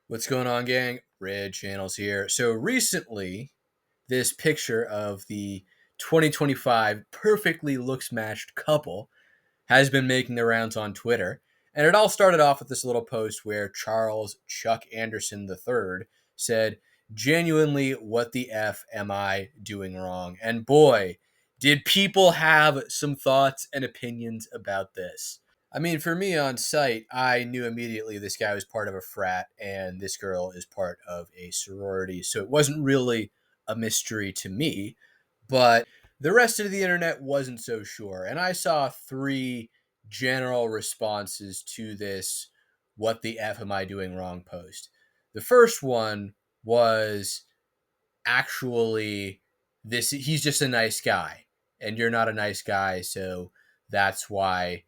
What's going on, gang? Red Channels here. So recently, this picture of the 2025 perfectly looks matched couple has been making the rounds on Twitter. And it all started off with this little post where Charles Chuck Anderson III said, "Genuinely, what the F am I doing wrong?" And boy, did people have some thoughts and opinions about this. I mean, for me on site, I knew immediately this guy was part of a frat and this girl is part of a sorority. So it wasn't really a mystery to me, but the rest of the internet wasn't so sure. And I saw three general responses to this "what the F am I doing wrong" post. The first one was actually this he's just a nice guy and you're not a nice guy, so that's why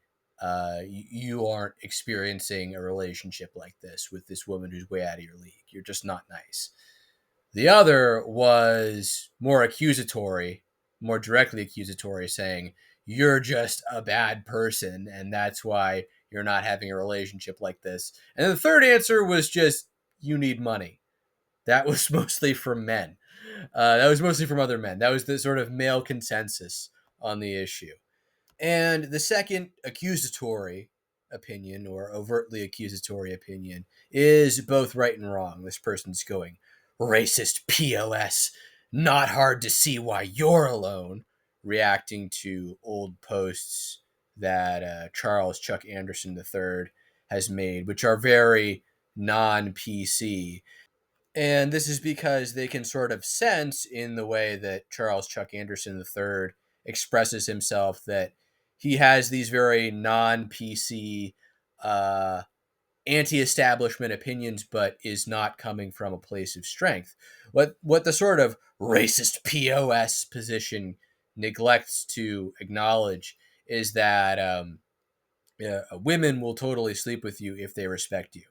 you aren't experiencing a relationship like this with this woman who's way out of your league. You're just not nice. The other was more accusatory, more directly accusatory, saying you're just a bad person and that's why you're not having a relationship like this. And then the third answer was just you need money. That was mostly from men. That was mostly from other men. That was the sort of male consensus on the issue. And the second accusatory opinion, or overtly accusatory opinion, is both right and wrong. This person's going, "Racist POS, not hard to see why you're alone," reacting to old posts that Charles Chuck Anderson III has made, which are very non PC. And this is because they can sort of sense in the way that Charles Chuck Anderson III expresses himself that he has these very non PC, uh, anti establishment opinions, but is not coming from a place of strength. What the sort of racist POS position neglects to acknowledge is that women will totally sleep with you if they respect you.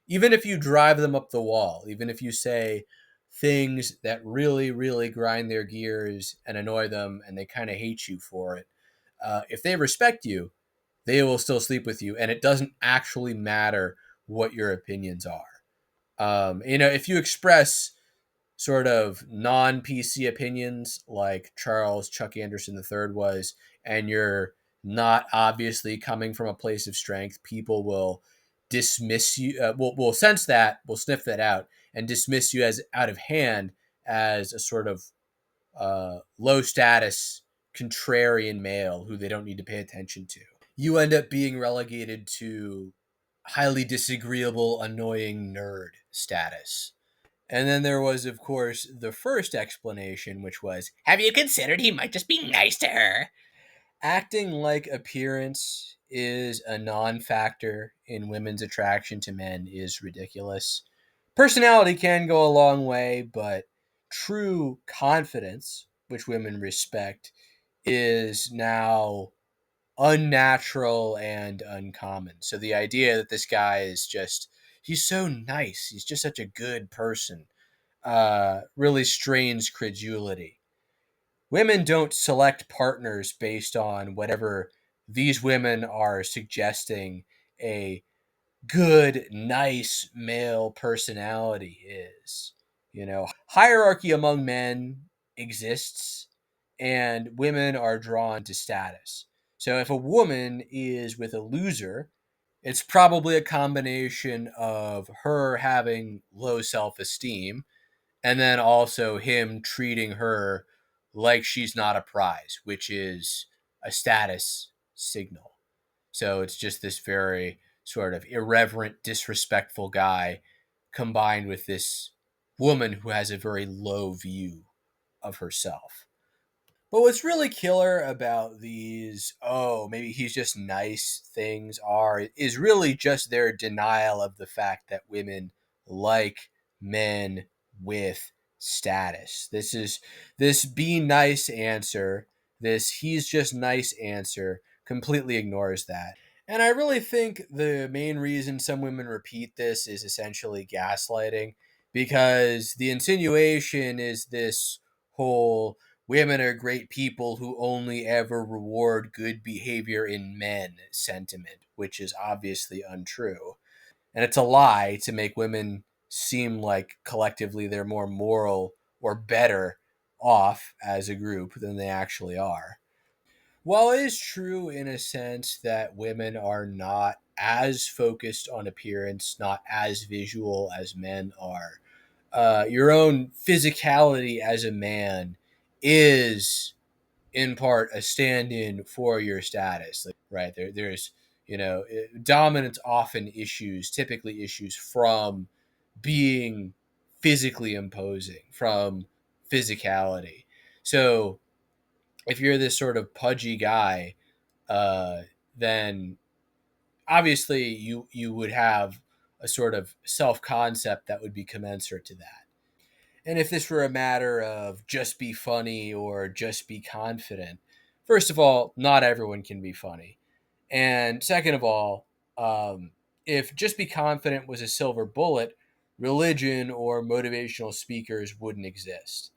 Even if you drive them up the wall, even if you say things that really, really grind their gears and annoy them and they kind of hate you for it, if they respect you, they will still sleep with you. And it doesn't actually matter what your opinions are. If you express sort of non PC opinions like Charles Chuck Anderson III was, and you're not obviously coming from a place of strength, people will dismiss you, will sense that, will sniff that out, and dismiss you as out of hand as a sort of low status contrarian male who they don't need to pay attention to. You end up being relegated to highly disagreeable, annoying nerd status. And then there was, of course, the first explanation, which was, "Have you considered he might just be nice to her?" Acting like appearance is a non factor in women's attraction to men is ridiculous. Personality can go a long way, but true confidence, which women respect, is now unnatural and uncommon. So the idea that this guy is just, he's so nice, he's just such a good person, really strains credulity. Women don't select partners based on whatever these women are suggesting a good, nice male personality is. Hierarchy among men exists, and women are drawn to status. So if a woman is with a loser, it's probably a combination of her having low self esteem and then also him treating her like she's not a prize, which is a status signal. So it's just this very sort of irreverent, disrespectful guy combined with this woman who has a very low view of herself. But what's really killer about these, "oh, maybe he's just nice" things is really just their denial of the fact that women like men with status. This "be nice" answer, this "he's just nice" answer completely ignores that. And I really think the main reason some women repeat this is essentially gaslighting, because the insinuation is this whole "women are great people who only ever reward good behavior in men" sentiment, which is obviously untrue. And it's a lie to make women seem like collectively they're more moral or better off as a group than they actually are. While it is true in a sense that women are not as focused on appearance, not as visual as men are, your own physicality as a man is in part a stand-in for your status. Like, right there's dominance often issues, typically issues from being physically imposing, from physicality. So if you're this sort of pudgy guy, uh, then obviously you would have a sort of self concept that would be commensurate to that. And if this were a matter of just be funny or just be confident, first of all, not everyone can be funny. And second of all, if just be confident was a silver bullet, religion or motivational speakers wouldn't exist.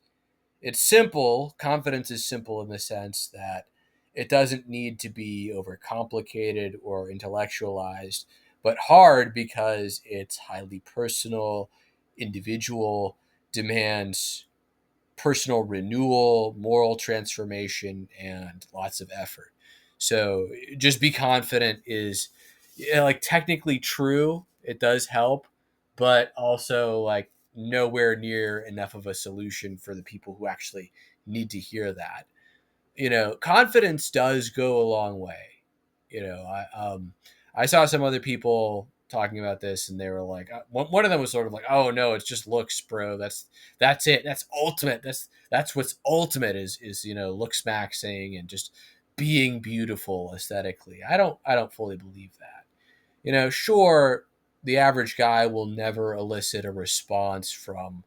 It's simple. Confidence is simple in the sense that it doesn't need to be overcomplicated or intellectualized, but hard because it's highly personal, individual, demands personal renewal, moral transformation, and lots of effort. So just be confident is, yeah, like technically true. It does help, but also like nowhere near enough of a solution for the people who actually need to hear that. Confidence does go a long way. I saw some other people talking about this, and they were like, one of them was sort of like, "Oh no, it's just looks, bro. That's it. That's ultimate. That's what's ultimate is look smack saying and just being beautiful aesthetically." I don't fully believe that. Sure, the average guy will never elicit a response from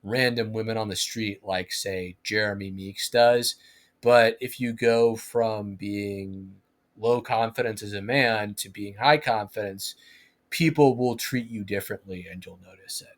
random women on the street like, say, Jeremy Meeks does. But if you go from being low confidence as a man to being high confidence, people will treat you differently and you'll notice it.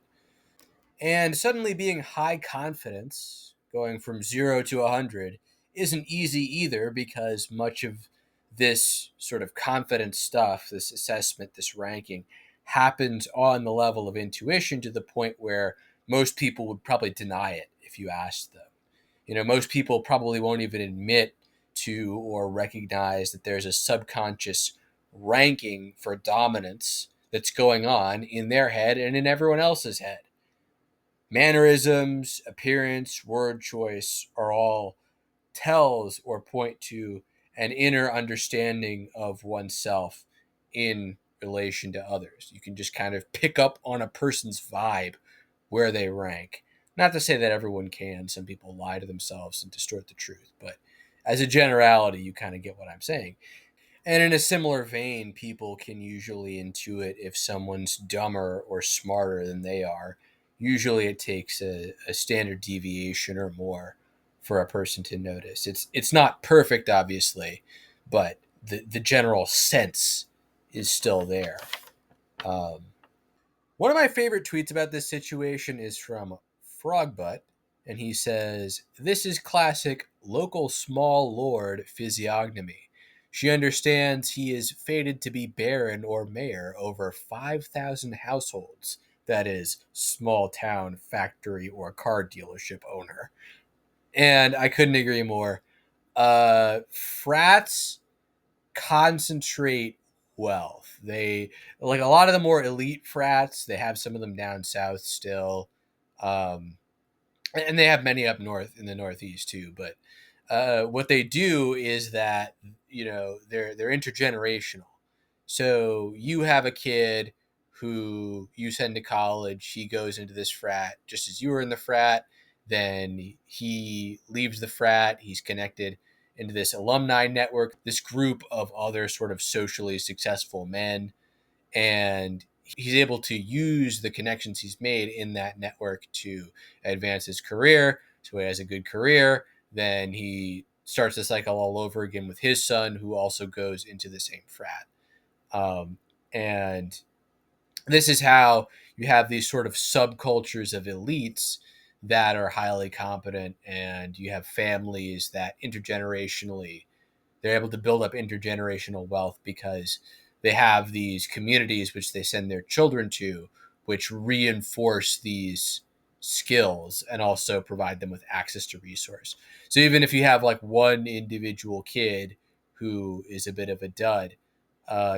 And suddenly being high confidence, going from 0 to 100, isn't easy either, because much of this sort of confidence stuff, this assessment, this ranking, happens on the level of intuition to the point where most people would probably deny it if you asked them. Most people probably won't even admit to or recognize that there's a subconscious ranking for dominance that's going on in their head and in everyone else's head. Mannerisms, appearance, word choice are all tells or point to an inner understanding of oneself in relation to others. You can just kind of pick up on a person's vibe where they rank. Not to say that everyone can. Some people lie to themselves and distort the truth, but as a generality, you kind of get what I'm saying. And in a similar vein, people can usually intuit if someone's dumber or smarter than they are. Usually it takes a standard deviation or more for a person to notice. It's not perfect, obviously, but the general sense is still there. Um, One of my favorite tweets about this situation is from Frogbutt, and he says, "This is classic local small lord physiognomy. She understands he is fated to be baron or mayor over 5,000 households. That is, small town factory or car dealership owner." And I couldn't agree more. Frats concentrate wealth. They, like a lot of the more elite frats, they have some of them down south still. Um, and they have many up north in the Northeast too. But what they do is that they're intergenerational. So you have a kid who you send to college. He goes into this frat just as you were in the frat. Then he leaves the frat. He's connected into this alumni network, this group of other sort of socially successful men, and he's able to use the connections he's made in that network to advance his career. So he has a good career. Then he starts the cycle all over again with his son, who also goes into the same frat. And this is how you have these sort of subcultures of elites that are highly competent, and you have families that intergenerationally they're able to build up intergenerational wealth because they have these communities which they send their children to which reinforce these skills and also provide them with access to resource. So even if you have like one individual kid who is a bit of a dud,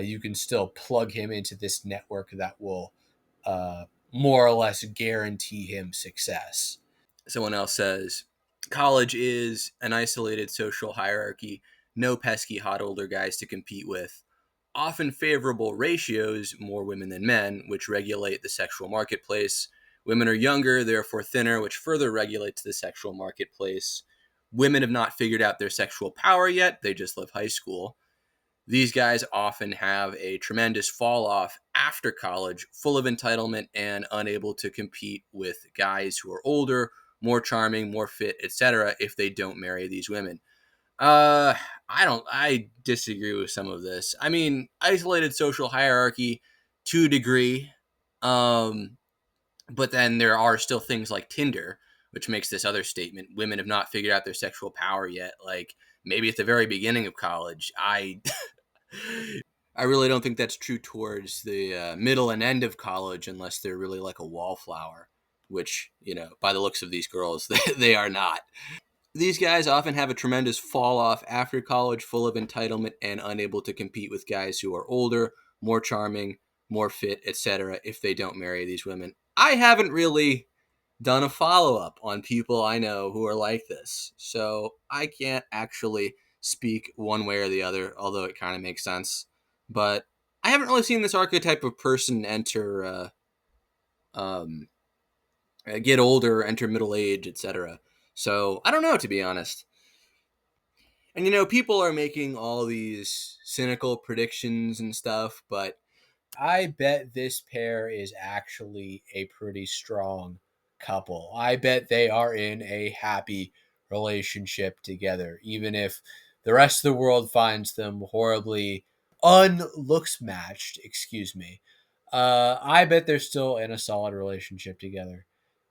you can still plug him into this network that will uh, more or less guarantee him success. Someone else says college is an isolated social hierarchy, no pesky hot older guys to compete with, often favorable ratios, more women than men, which regulate the sexual marketplace. Women are younger, therefore thinner, which further regulates the sexual marketplace. Women have not figured out their sexual power yet, they just love high school. These guys often have a tremendous fall off after college, full of entitlement and unable to compete with guys who are older, more charming, more fit, etc. if they don't marry these women. Uh, I disagree with some of this. I mean, isolated social hierarchy to a degree. Um, but then there are still things like Tinder, which makes this other statement: women have not figured out their sexual power yet. Like maybe at the very beginning of college, I really don't think that's true towards the middle and end of college, unless they're really like a wallflower, which by the looks of these girls, they are not. These guys often have a tremendous fall off after college, full of entitlement and unable to compete with guys who are older, more charming, more fit, etc. if they don't marry these women. I haven't really done a follow up on people I know who are like this, so I can't actually speak one way or the other, although it kind of makes sense. But I haven't really seen this archetype of person enter, um, get older, enter middle age, etc. So I don't know, to be honest. And people are making all these cynical predictions and stuff, but I bet this pair is actually a pretty strong couple. I bet they are in a happy relationship together, even if the rest of the world finds them horribly unlooks matched. Excuse me. I bet they're still in a solid relationship together,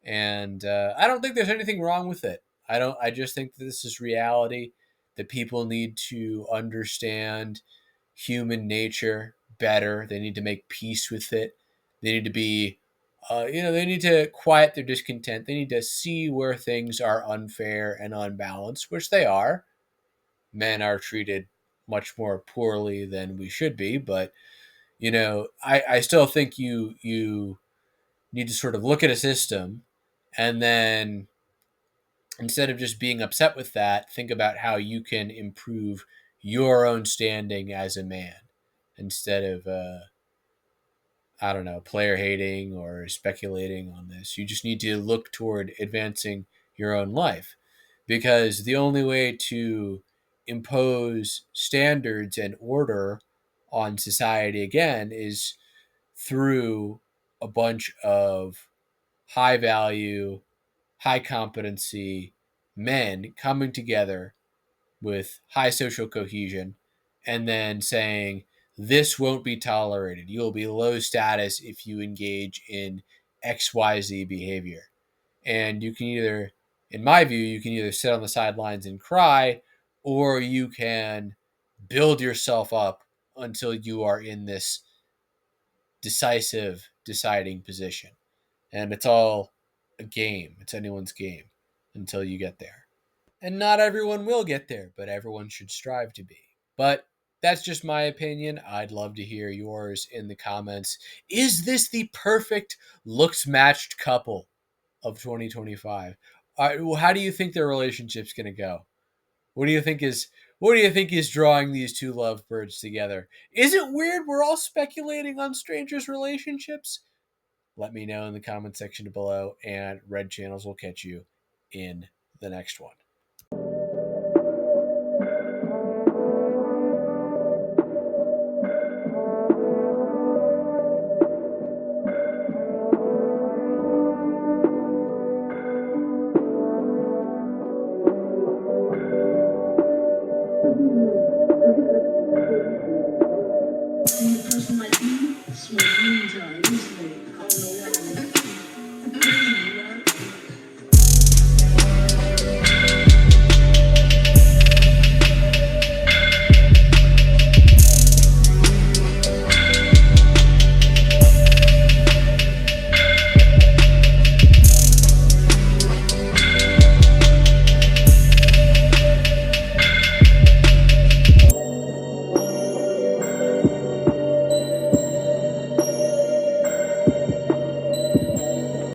and I don't think there's anything wrong with it. I don't. I just think that this is reality. That people need to understand human nature better. They need to make peace with it. They need to be, they need to quiet their discontent. They need to see where things are unfair and unbalanced, which they are. Men are treated much more poorly than we should be, but I still think you need to sort of look at a system, and then instead of just being upset with that, think about how you can improve your own standing as a man instead of I don't know, player hating or speculating on this. You just need to look toward advancing your own life, because the only way to impose standards and order on society again is through a bunch of high value, high competency men coming together with high social cohesion and then saying, this won't be tolerated. You'll be low status if you engage in XYZ behavior. And you can either, in my view, you can either sit on the sidelines and cry, or you can build yourself up until you are in this decisive, deciding position. And it's all a game, it's anyone's game until you get there. And not everyone will get there, but everyone should strive to be. But that's just my opinion. I'd love to hear yours in the comments. Is this the perfect looks matched couple of 2025? How do you think their relationship's going to go? What do you think is drawing these two lovebirds together? Is it weird we're all speculating on strangers' relationships? Let me know in the comment section below, and Red Channels will catch you in the next one.